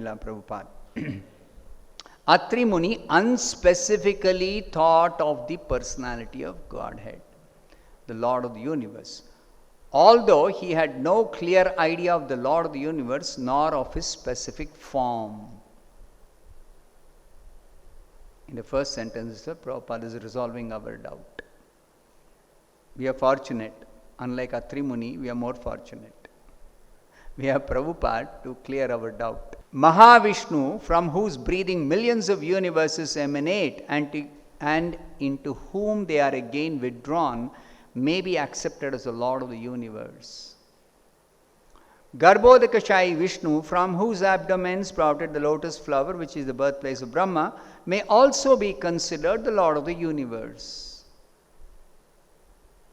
Srila Prabhupada. Atri Muni unspecifically thought of the personality of Godhead, the Lord of the universe, although he had no clear idea of the Lord of the universe nor of his specific form. In the first sentence, Prabhupada is resolving our doubt. We are fortunate. Unlike Atri Muni, we are more fortunate. We have Prabhupada to clear our doubt. Mahavishnu, from whose breathing millions of universes emanate and into whom they are again withdrawn, may be accepted as the Lord of the universe. Garbhodakashayi Vishnu, from whose abdomen sprouted the lotus flower, which is the birthplace of Brahma, may also be considered the Lord of the universe.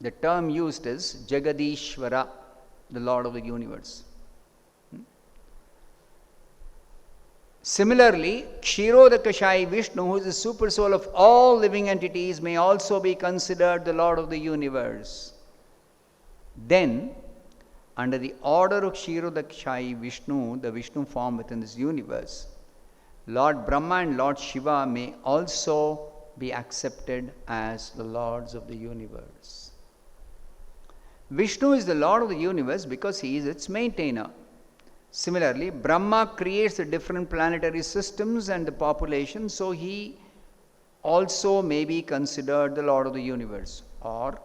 The term used is Jagadishvara, the Lord of the universe. Similarly, Kshirodakashayi Vishnu, who is the super soul of all living entities, may also be considered the Lord of the universe. Then, under the order of Kshirodakashayi Vishnu, the Vishnu form within this universe, Lord Brahma and Lord Shiva may also be accepted as the lords of the universe. Vishnu is the Lord of the universe because he is its maintainer. Similarly, Brahma creates the different planetary systems and the population, so he also may be considered the Lord of the universe. Or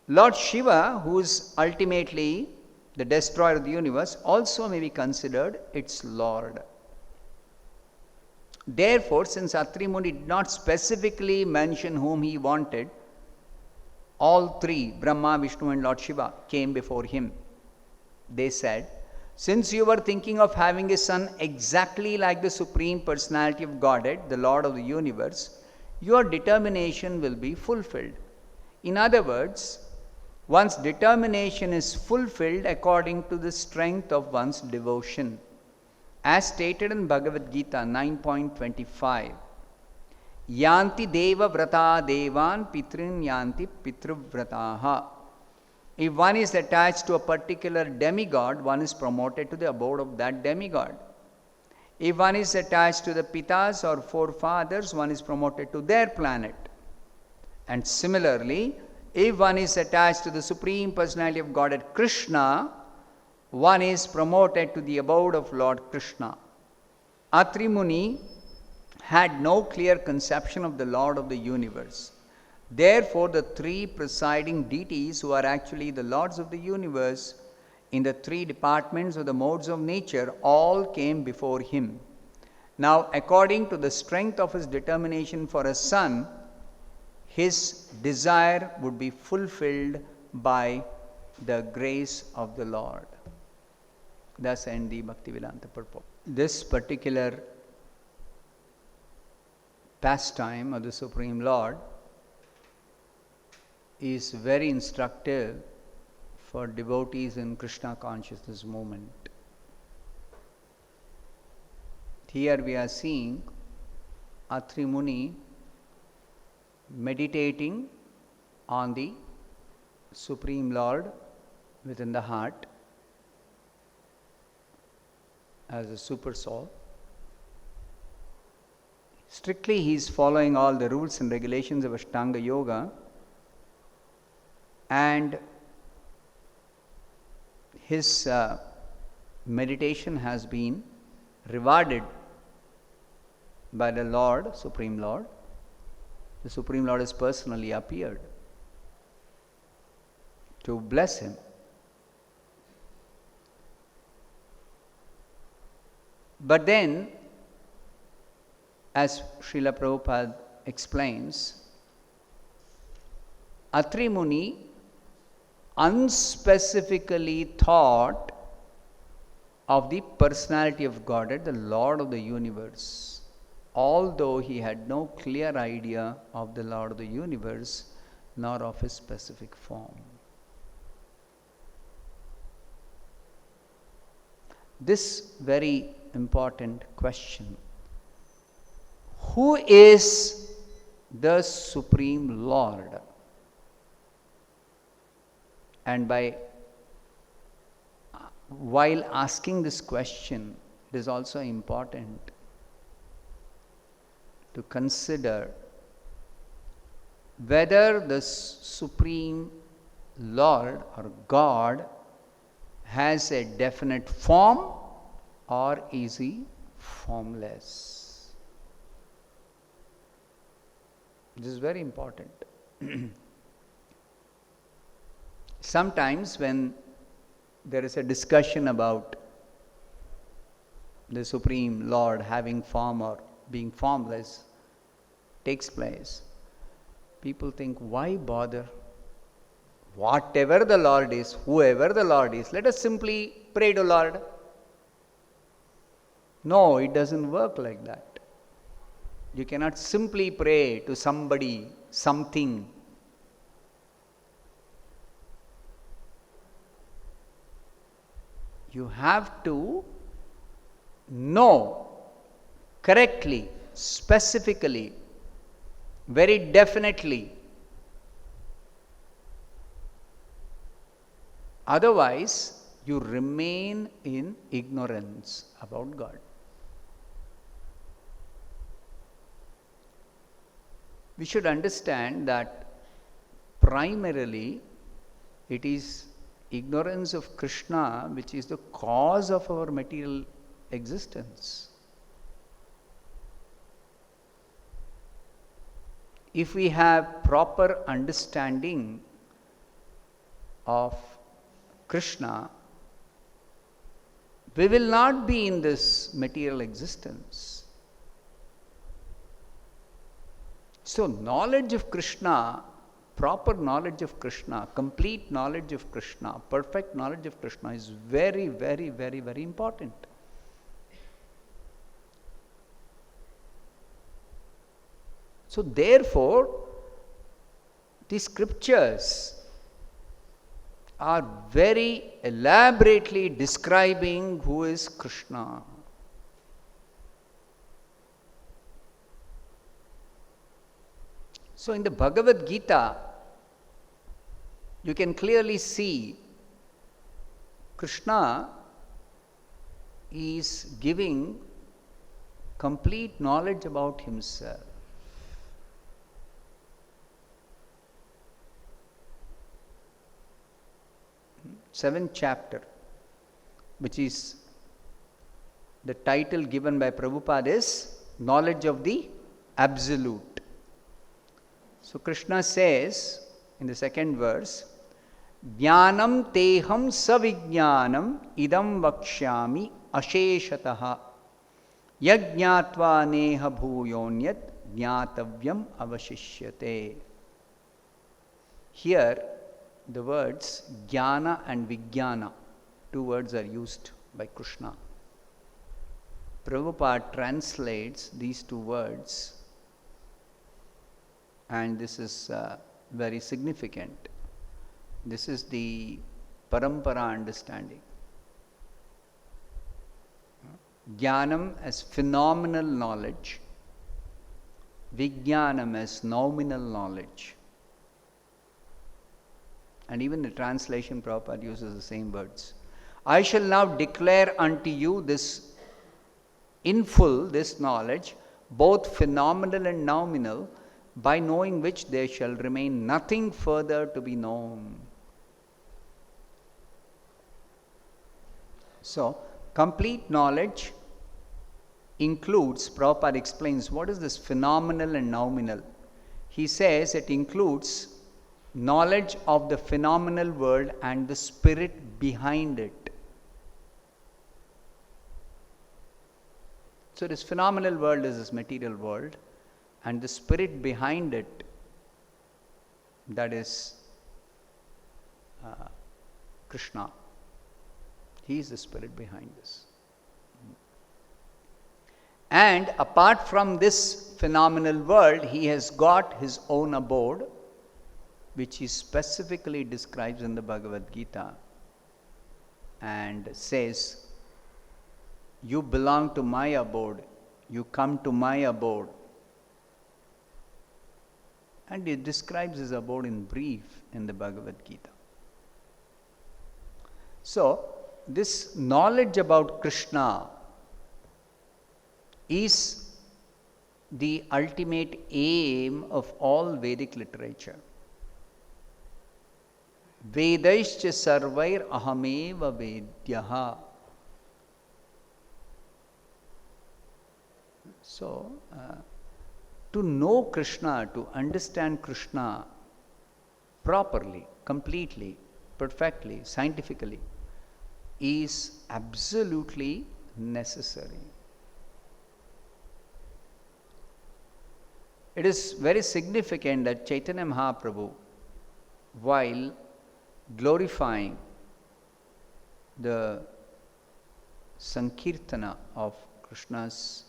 Lord Shiva, who is ultimately the destroyer of the universe, also may be considered its Lord. Therefore, since Atri Muni did not specifically mention whom he wanted, all three, Brahma, Vishnu and Lord Shiva, came before him. They said, since you were thinking of having a son exactly like the Supreme Personality of Godhead, the Lord of the universe, your determination will be fulfilled. In other words, one's determination is fulfilled according to the strength of one's devotion. As stated in Bhagavad Gita 9.25, Yanti deva vrata devan pitrin yanti pitruvrataha. If one is attached to a particular demigod, one is promoted to the abode of that demigod. If one is attached to the pitas or forefathers, one is promoted to their planet. And similarly, if one is attached to the Supreme Personality of Godhead Krishna, one is promoted to the abode of Lord Krishna. Atri Muni had no clear conception of the Lord of the universe. Therefore, the three presiding deities, who are actually the lords of the universe in the three departments of the modes of nature, all came before him. Now, according to the strength of his determination for a son, his desire would be fulfilled by the grace of the Lord. Thus end the Bhaktivedanta purport. This particular pastime of the Supreme Lord is very instructive for devotees in Krishna Consciousness Movement. Here we are seeing Atri Muni meditating on the Supreme Lord within the heart as a super soul. Strictly he is following all the rules and regulations of Ashtanga Yoga, and his meditation has been rewarded by the Lord, Supreme Lord. The Supreme Lord has personally appeared to bless him. But then, as Srila Prabhupada explains, Atri Muni unspecifically thought of the personality of Godhead, the Lord of the universe, although he had no clear idea of the Lord of the universe nor of his specific form. This very important question: who is the Supreme Lord? And by while asking this question, it is also important to consider whether the Supreme Lord or God has a definite form or is he formless. This is very important. Sometimes when there is a discussion about the Supreme Lord having form or being formless takes place, people think, why bother? Whatever the Lord is, whoever the Lord is, let us simply pray to Lord. No, it doesn't work like that. You cannot simply pray to somebody, something. You have to know correctly, specifically, very definitely. Otherwise, you remain in ignorance about God. We should understand that primarily it is ignorance of Krishna which is the cause of our material existence. If we have proper understanding of Krishna, we will not be in this material existence. So, knowledge of Krishna, proper knowledge of Krishna, complete knowledge of Krishna, perfect knowledge of Krishna is very, very, very, very important. So, therefore, the scriptures are very elaborately describing who is Krishna. So in the Bhagavad Gita, you can clearly see Krishna is giving complete knowledge about himself. Seventh chapter, which is the title given by Prabhupada, is Knowledge of the Absolute. So Krishna says in the second verse, Jnanam teham savijnanam idam vakshyami asheshataha yajñatva neha bhuyonyat jnatavyam avashishyate. Here the words jnana and vijnana, two words are used by Krishna. Prabhupada translates these two words, and this is very significant. This is the parampara understanding. Jnanam as phenomenal knowledge, vijnanam as nominal knowledge. And even the translation Prabhupada uses the same words. I shall now declare unto you this in full, this knowledge, both phenomenal and nominal, by knowing which there shall remain nothing further to be known. So, complete knowledge includes, Prabhupada explains, what is this phenomenal and nominal? He says it includes knowledge of the phenomenal world and the spirit behind it. So this phenomenal world is this material world, and the spirit behind it, that is Krishna. He is the spirit behind this. And apart from this phenomenal world, he has got his own abode, which he specifically describes in the Bhagavad Gita and says, you belong to my abode, you come to my abode. And he describes his abode in brief in the Bhagavad Gita. So, this knowledge about Krishna is the ultimate aim of all Vedic literature. Vedaischa sarvair ahameva vedyaha. So, to know Krishna, to understand Krishna properly, completely, perfectly, scientifically, is absolutely necessary. It is very significant that Chaitanya Mahaprabhu, while glorifying the Sankirtana of Krishna's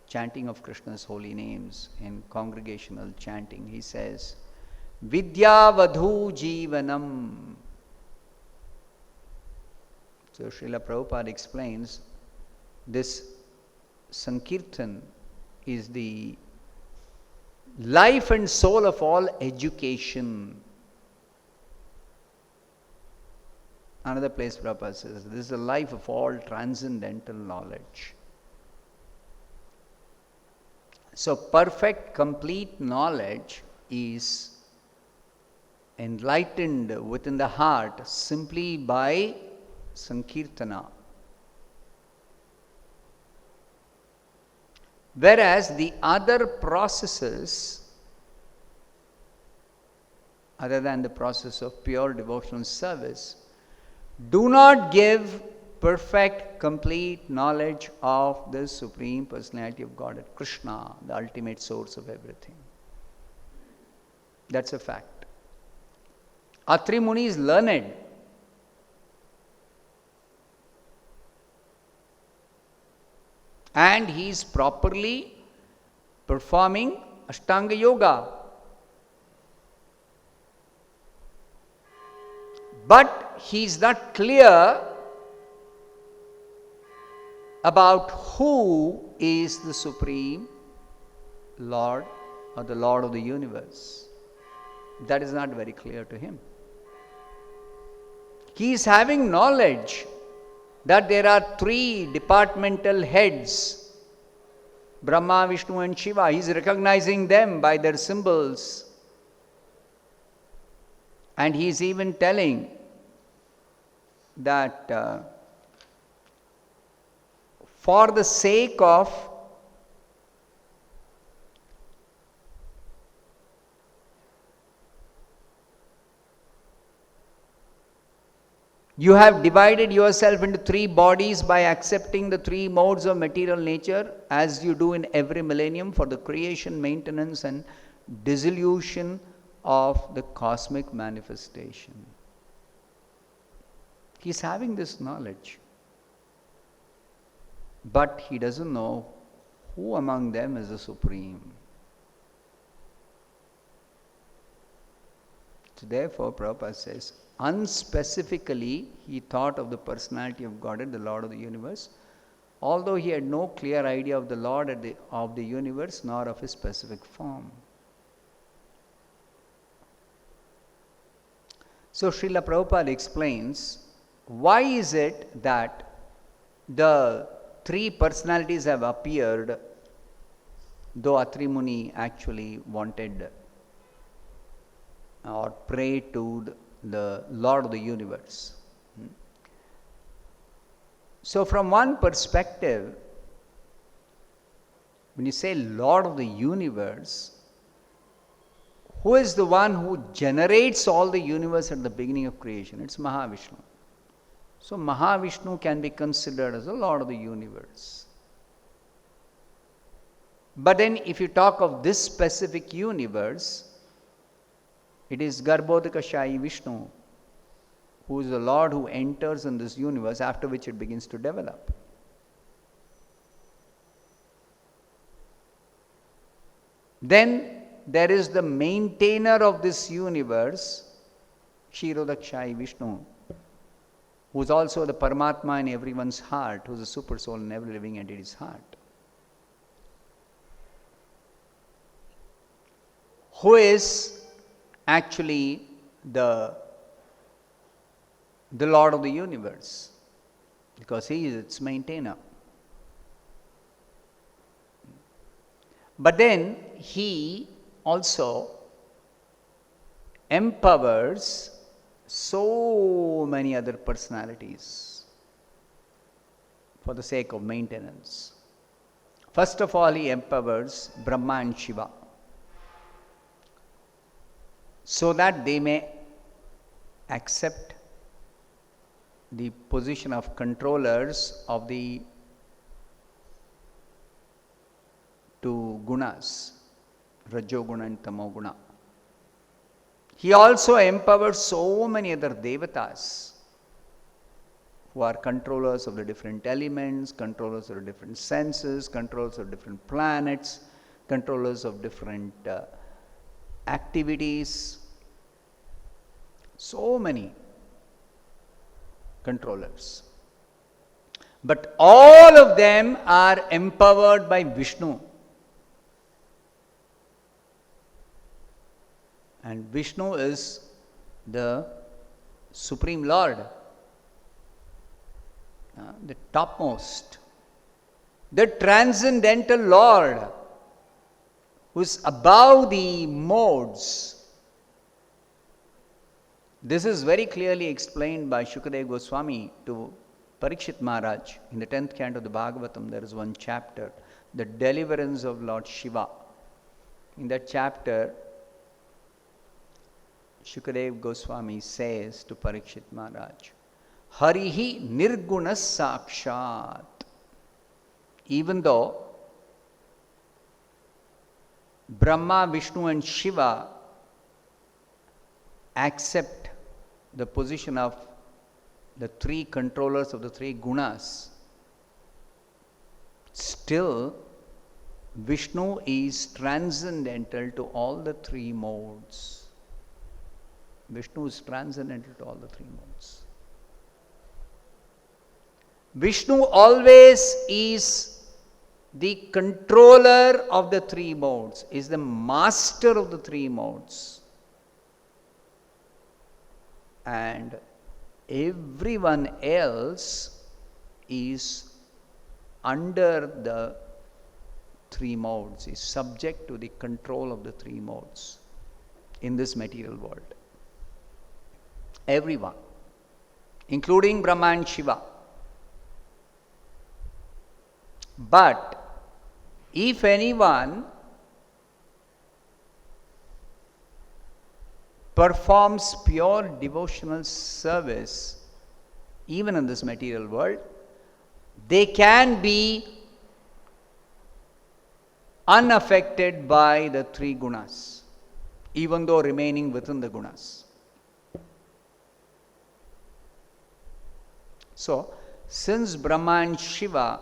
chanting of Krishna's holy names in congregational chanting, he says, Vidyavadhu Jivanam. So Srila Prabhupada explains this Sankirtan is the life and soul of all education. Another place Prabhupada says, this is the life of all transcendental knowledge. So perfect, complete knowledge is enlightened within the heart simply by Sankirtana. Whereas the other processes, other than the process of pure devotional service, do not give perfect, complete knowledge of the Supreme Personality of Godhead, Krishna, the ultimate source of everything. That's a fact. Atri Muni is learned. And he is properly performing Ashtanga Yoga. But he is not clear about who is the Supreme Lord or the Lord of the universe. That is not very clear to him. He is having knowledge that there are three departmental heads, Brahma, Vishnu and Shiva. He is recognizing them by their symbols. And he is even telling that for the sake of you have divided yourself into three bodies by accepting the three modes of material nature as you do in every millennium for the creation, maintenance and dissolution of the cosmic manifestation. He is having this knowledge, but he doesn't know who among them is the Supreme. So therefore, Prabhupada says, unspecifically he thought of the personality of Godhead, the Lord of the universe, although he had no clear idea of the Lord of the universe nor of his specific form. So Srila Prabhupada explains, why is it that the three personalities have appeared, though Atri Muni actually wanted or prayed to the Lord of the universe. So from one perspective, when you say Lord of the universe, who is the one who generates all the universe at the beginning of creation? It's Mahavishnu. So Mahavishnu can be considered as the Lord of the universe. But then if you talk of this specific universe, it is Garbhodakashayi Vishnu, who is the Lord who enters in this universe, after which it begins to develop. Then there is the maintainer of this universe, Kshirodakshayi Vishnu, who is also the Paramatma in everyone's heart, who is the super soul in every living entity's heart. Who is actually the Lord of the universe. because he is its maintainer. But then he also empowers so many other personalities for the sake of maintenance. First of all, he empowers Brahma and Shiva so that they may accept the position of controllers of the two gunas, Rajoguna and Tamoguna. He also empowers so many other devatas who are controllers of the different elements, controllers of the different senses, controllers of different planets, controllers of different activities. So many controllers. But all of them are empowered by Vishnu. And Vishnu is the Supreme Lord, the topmost, the transcendental Lord, who is above the modes. This is very clearly explained by Shukadeva Goswami to Parikshit Maharaj. In the 10th canto of the Bhagavatam, there is one chapter, the deliverance of Lord Shiva. In that chapter, Shukadeva Goswami says to Parikshit Maharaj, Harihi Nirguna Sakshat. Even though Brahma, Vishnu and Shiva accept the position of the three controllers of the three gunas, still Vishnu is transcendental to all the three modes. Vishnu is transcendental to all the three modes. Vishnu always is the controller of the three modes, is the master of the three modes. And everyone else is under the three modes, is subject to the control of the three modes in this material world. Everyone, including Brahma and Shiva. But if anyone performs pure devotional service, even in this material world, they can be unaffected by the three gunas, even though remaining within the gunas. So, since Brahma and Shiva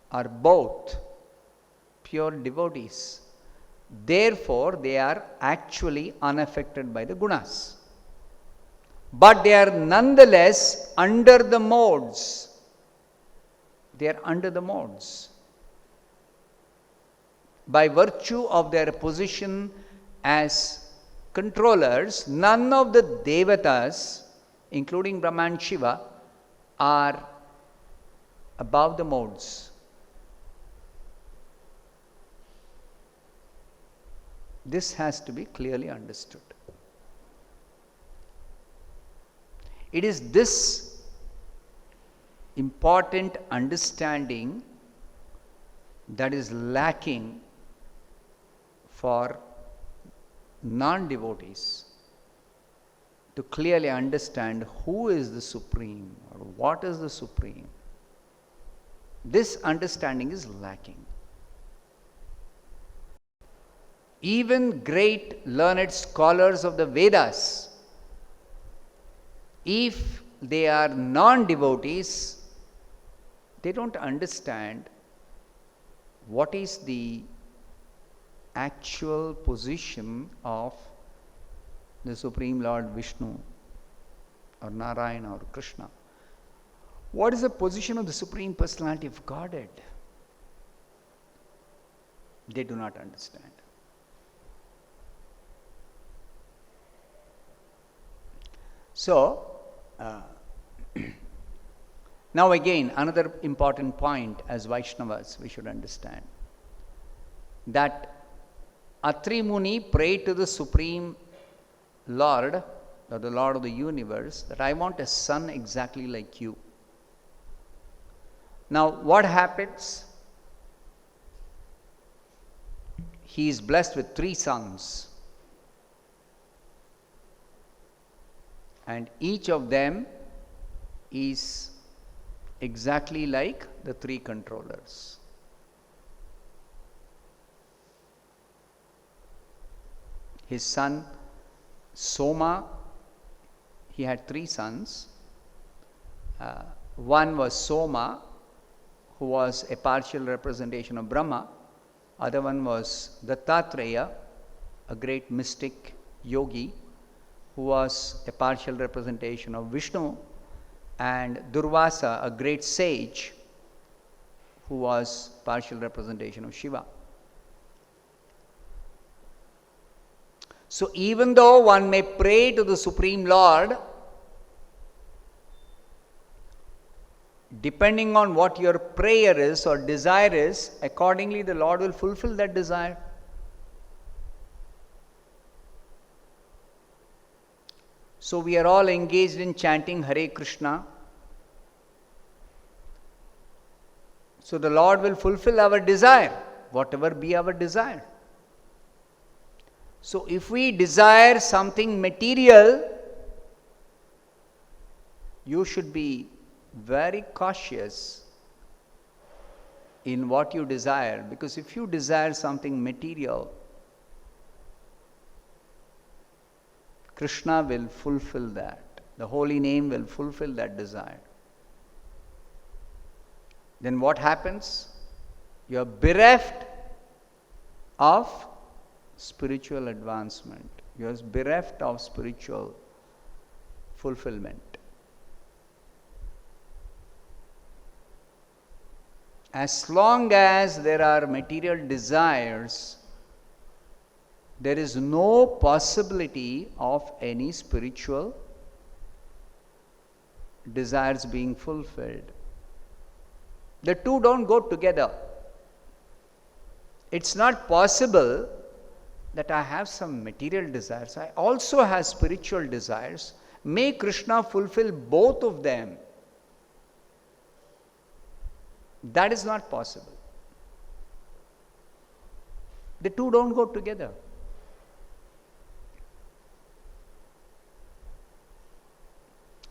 are both pure devotees, therefore they are actually unaffected by the gunas. But they are nonetheless under the modes. They are under the modes. By virtue of their position as controllers, none of the devatas, including Brahma and Shiva, are above the modes. This has to be clearly understood. It is this important understanding that is lacking for non-devotees to clearly understand who is the Supreme or what is the Supreme. This understanding is lacking. Even great learned scholars of the Vedas, if they are non-devotees, they don't understand what is the actual position of the Supreme Lord Vishnu or Narayana or Krishna. What is the position of the Supreme Personality of Godhead? They do not understand. So, Now again, another important point as Vaishnavas we should understand, that Atri Muni prayed to the Supreme Lord, or the Lord of the universe, that I want a son exactly like you. Now what happens? He is blessed with 3 sons. And each of them is exactly like the 3 controllers. His son Soma, he had 3 sons. One was Soma, who was a partial representation of Brahma. Other one was Dattatreya, a great mystic yogi, who was a partial representation of Vishnu, and Durvasa, a great sage, who was partial representation of Shiva. So even though one may pray to the Supreme Lord, depending on what your prayer is or desire is, accordingly the Lord will fulfill that desire. So we are all engaged in chanting Hare Krishna. So the Lord will fulfill our desire, whatever be our desire. So if we desire something material, you should be very cautious in what you desire, because if you desire something material, Krishna will fulfill that. The holy name will fulfill that desire. Then what happens? You are bereft of spiritual advancement. You are bereft of spiritual fulfillment. As long as there are material desires, there is no possibility of any spiritual desires being fulfilled. The two don't go together. It's not possible that I have some material desires, I also have spiritual desires. May Krishna fulfill both of them. That is not possible. The two don't go together.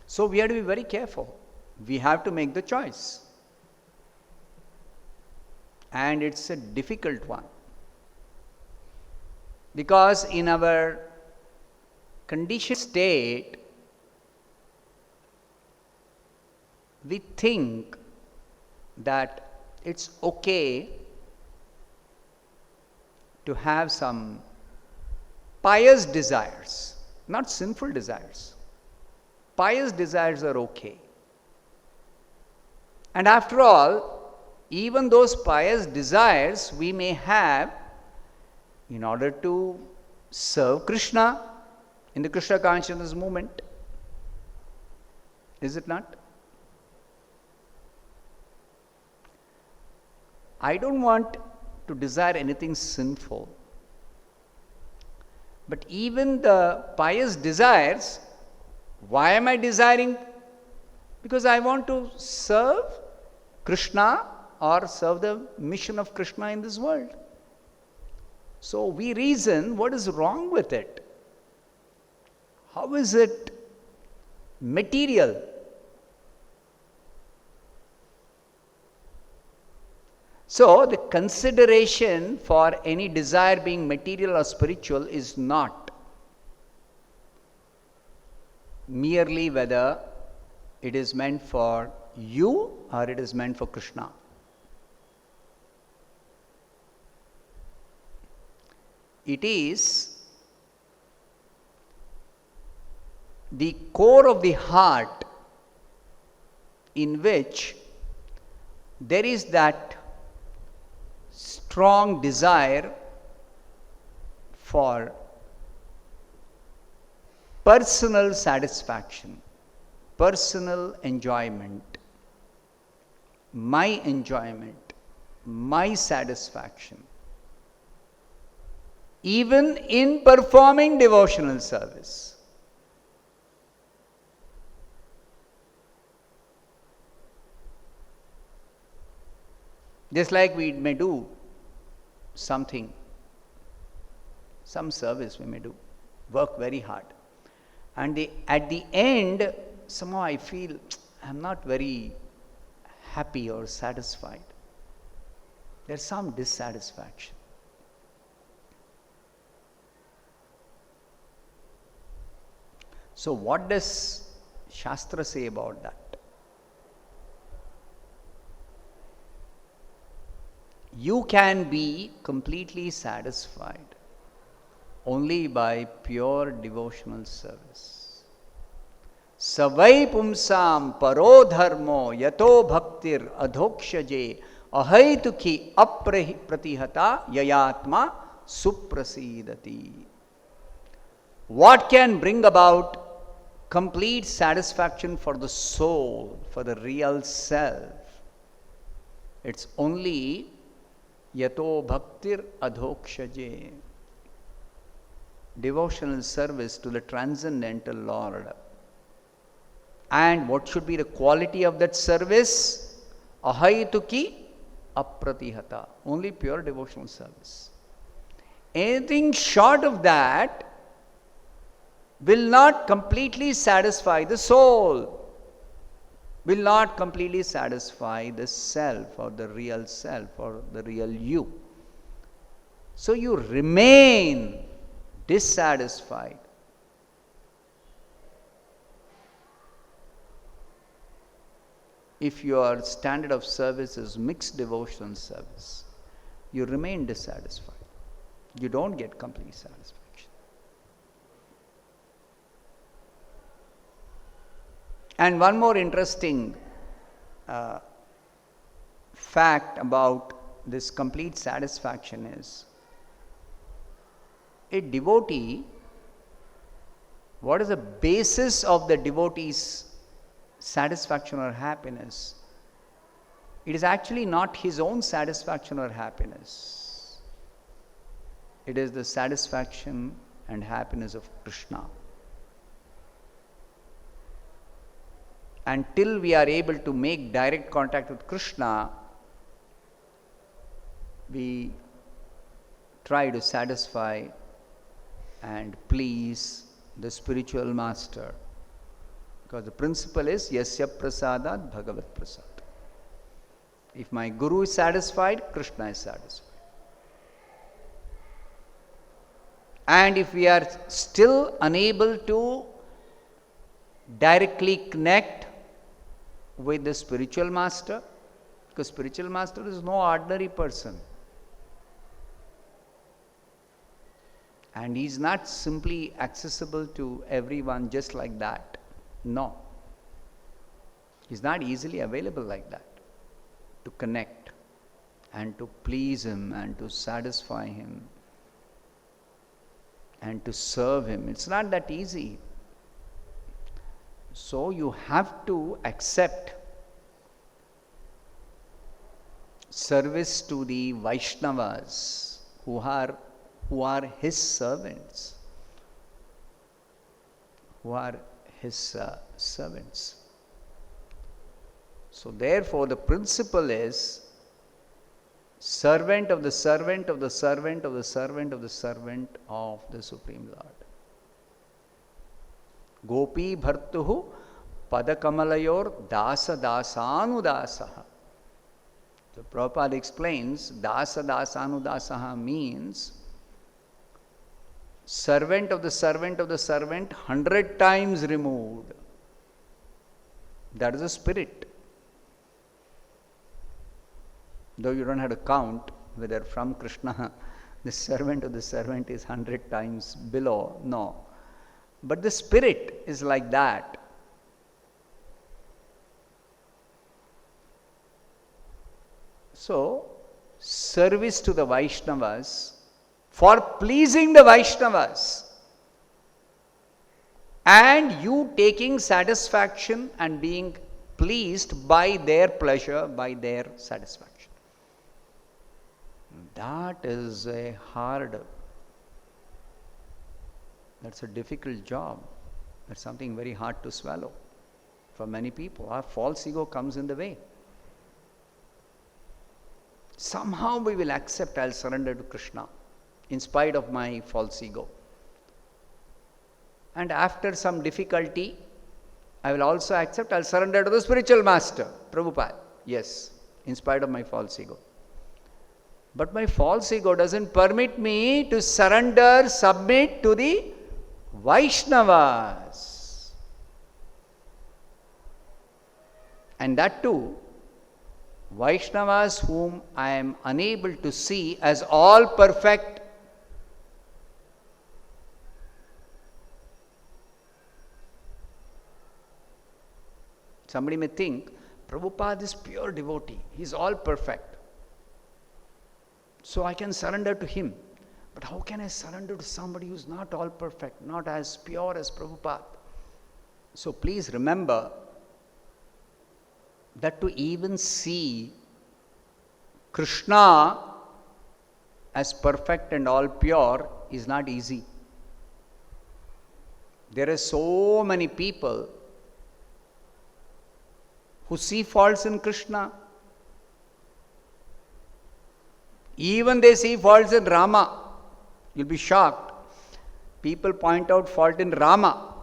So we have to be very careful. We have to make the choice. And it's a difficult one. Because in our conditioned state, we think that it's okay to have some pious desires, not sinful desires. Pious desires are okay. And after all, even those pious desires we may have in order to serve Krishna in the Krishna Consciousness movement. Is it not? I don't want to desire anything sinful. But even the pious desires, why am I desiring? Because I want to serve Krishna or serve the mission of Krishna in this world. So we reason, what is wrong with it? How is it material? So the consideration for any desire being material or spiritual is not merely whether it is meant for you or it is meant for Krishna. It is the core of the heart in which there is that strong desire for personal satisfaction, personal enjoyment, my enjoyment, my satisfaction, even in performing devotional service. Just like we may do something, some service we may do, work very hard. And at the end, somehow I feel I'm not very happy or satisfied. There's some dissatisfaction. So what does Shastra say about that? You can be completely satisfied only by pure devotional service. Savai pumsam paro dharmo yato bhaktir adhokshaje ahaituki apratihata yayatma suprasidati. What can bring about complete satisfaction for the soul, for the real self? It's only yato bhaktir adhokshaje, devotional service to the transcendental Lord. And what should be the quality of that service? Ahaituki apratihata, only pure devotional service. Anything short of that will not completely satisfy the soul, will not completely satisfy the self or the real you. So you remain dissatisfied. If your standard of service is mixed devotional service, you remain dissatisfied. You don't get complete satisfaction. And one more interesting fact about this complete satisfaction is, a devotee, what is the basis of the devotee's satisfaction or happiness? It is actually not his own satisfaction or happiness. It is the satisfaction and happiness of Krishna. Until we are able to make direct contact with Krishna, we try to satisfy and please the spiritual master. Because the principle is yasya prasadat bhagavat prasad. If my guru is satisfied, Krishna is satisfied. And if we are still unable to directly connect with the spiritual master, because spiritual master is no ordinary person. And he is not simply accessible to everyone just like that. No. He is not easily available like that. To connect and to please him and to satisfy him and to serve him. It's not that easy. So you have to accept service to the Vaishnavas who are his servants. So therefore the principle is servant of the servant of the servant of the servant of the servant of the Supreme Lord. Gopi bhartuhu padakamalayur dasa dasanudasaha. So Prabhupada explains dasa dasanudasaha means servant of the servant of the servant 100 times removed. That is the spirit. Though you don't have to count whether from Krishna the servant of the servant is 100 times below. No. But the spirit is like that. So, service to the Vaishnavas, for pleasing the Vaishnavas, and you taking satisfaction and being pleased by their pleasure, by their satisfaction. That is that's a difficult job. That's something very hard to swallow for many people. Our false ego comes in the way. Somehow we will accept, I'll surrender to Krishna in spite of my false ego. And after some difficulty, I will also accept, I'll surrender to the spiritual master, Prabhupada. Yes, in spite of my false ego. But my false ego doesn't permit me to surrender, submit to the Vaishnavas. And that too, Vaishnavas whom I am unable to see as all perfect. Somebody may think, Prabhupada is pure devotee, he is all perfect. So I can surrender to him. But how can I surrender to somebody who is not all perfect, not as pure as Prabhupada? So please remember that to even see Krishna as perfect and all pure is not easy. There are so many people who see faults in Krishna. Even they see faults in Rama. You'll be shocked. People point out fault in Rama.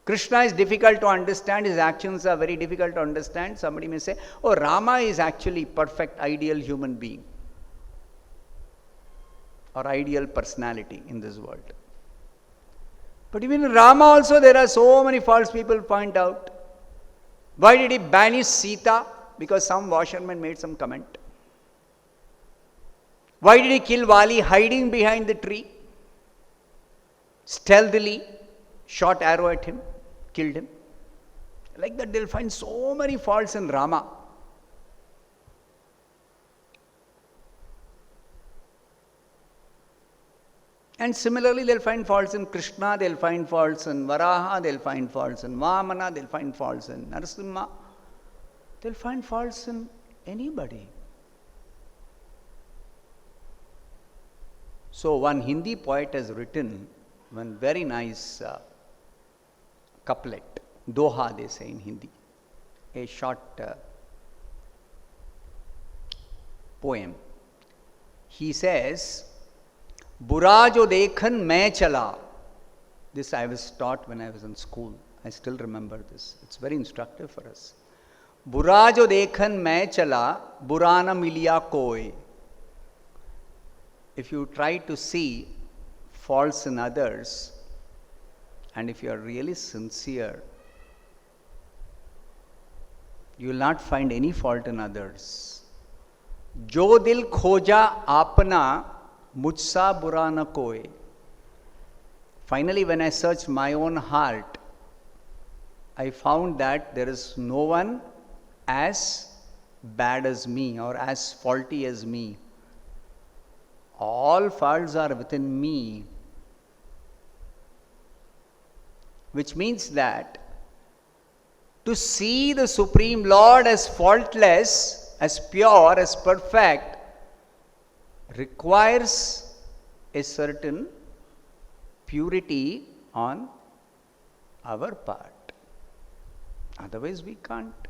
Krishna is difficult to understand. His actions are very difficult to understand. Somebody may say, oh, Rama is actually perfect, ideal human being. Or ideal personality in this world. But even in Rama also there are so many faults people point out. Why did he banish Sita? Because some washerman made some comment. Why did he kill Vali hiding behind the tree? Stealthily shot arrow at him, killed him. Like that they'll find so many faults in Rama. And similarly they'll find faults in Krishna, they'll find faults in Varaha, they'll find faults in Vamana, they'll find faults in Narasimha. They'll find faults in anybody. So one Hindi poet has written one very nice couplet, doha they say in Hindi, a short poem. He says, Bura jo dekhan main chala. This I was taught when I was in school. I still remember this. It's very instructive for us. Bura jo dekhan main chala, bura na miliya koi. If you try to see faults in others, and if you are really sincere, you will not find any fault in others. Jo dil khoja apna, mujhsa bura na koi. Finally, when I searched my own heart, I found that there is no one as bad as me or as faulty as me. All faults are within me. Which means that to see the Supreme Lord as faultless, as pure, as perfect, requires a certain purity on our part. Otherwise we can't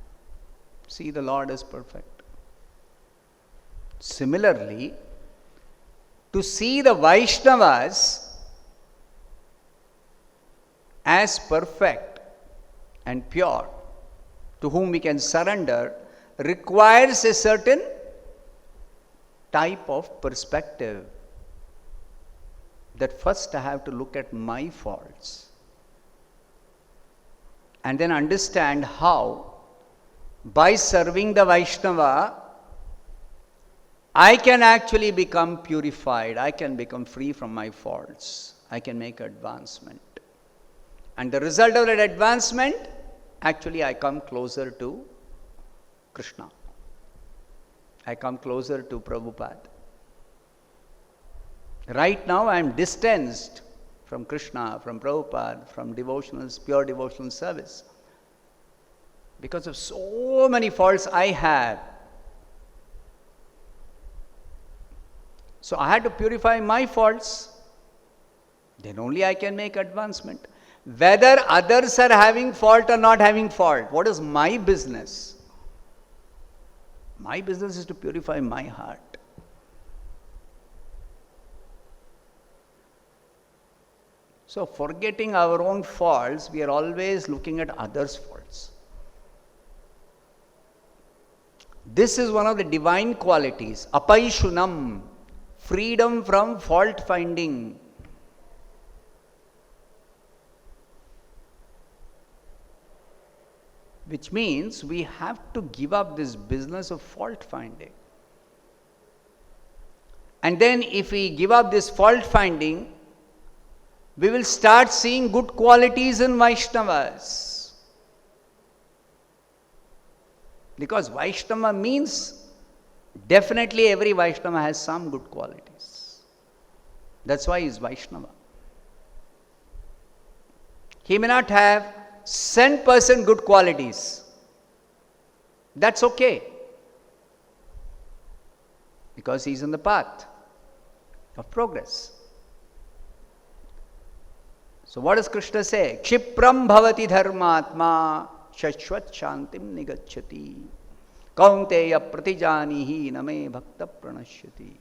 see the Lord as perfect. Similarly, to see the Vaishnavas as perfect and pure, to whom we can surrender, requires a certain type of perspective. That first I have to look at my faults and then understand how, by serving the Vaishnava, I can actually become purified. I can become free from my faults. I can make advancement. And the result of that advancement, actually I come closer to Krishna. I come closer to Prabhupada. Right now I am distanced from Krishna, from Prabhupada, from pure devotional service. because of so many faults I have. So I had to purify my faults. Then only I can make advancement. Whether others are having fault or not having fault, what is my business? My business is to purify my heart. So forgetting our own faults, we are always looking at others' faults. This is one of the divine qualities, apaishunam, freedom from fault finding. Which means we have to give up this business of fault finding. And then if we give up this fault finding, we will start seeing good qualities in Vaishnavas. Because Vaishnava means definitely every Vaishnava has some good qualities. That's why he is Vaishnava. He may not have 100% good qualities. That's okay. Because he is on the path of progress. So what does Krishna say? Kshipram bhavati dharmatma shashvat shantim nigacchati kaunteya pratijanihi name bhakta pranashyati.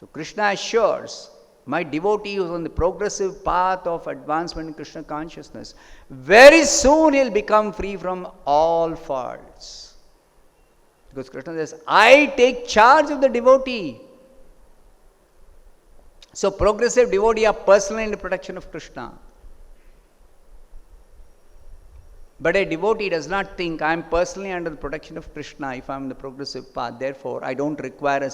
So Krishna assures, my devotee who is on the progressive path of advancement in Krishna consciousness, very soon he'll become free from all faults. Because Krishna says, I take charge of the devotee. So progressive devotee are personally in the protection of Krishna. But a devotee does not think, I am personally under the protection of Krishna if I am in the progressive path. Therefore, I don't require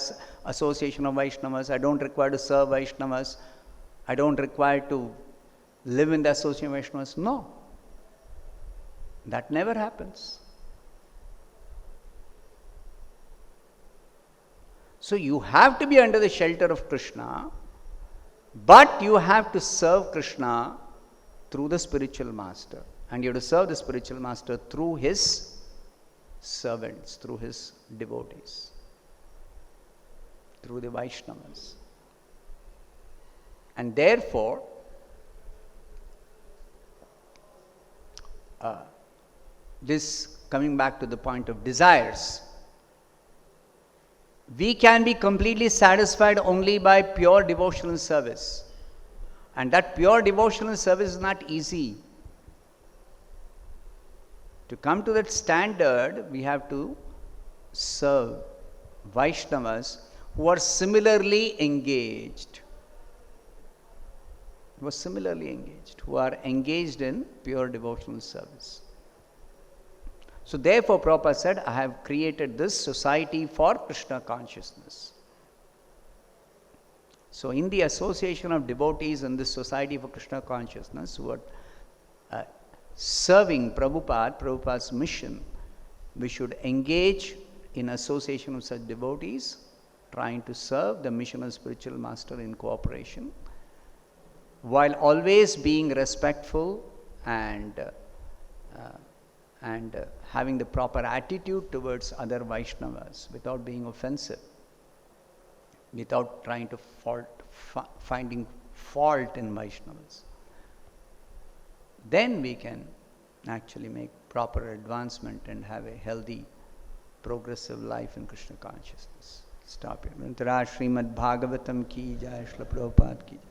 association of Vaishnavas. I don't require to serve Vaishnavas. I don't require to live in the association of Vaishnavas. No. That never happens. So you have to be under the shelter of Krishna, but you have to serve Krishna through the spiritual master. And you have to serve the spiritual master through his servants, through his devotees, through the Vaishnavas. And therefore, this coming back to the point of desires, we can be completely satisfied only by pure devotional service. And that pure devotional service is not easy. To come to that standard, we have to serve Vaishnavas who are similarly engaged. Who are engaged in pure devotional service. So therefore, Prabhupada said, I have created this society for Krishna consciousness. So in the association of devotees in this society for Krishna consciousness who are serving Prabhupada's mission, we should engage in association of such devotees, trying to serve the mission of spiritual master in cooperation, while always being respectful and having the proper attitude towards other Vaishnavas, without being offensive, without trying to finding fault in Vaishnavas. Then we can actually make proper advancement and have a healthy, progressive life in Krishna consciousness. Stop here. Srimad Bhagavatam ki jai, Srila Prabhupada ki jai.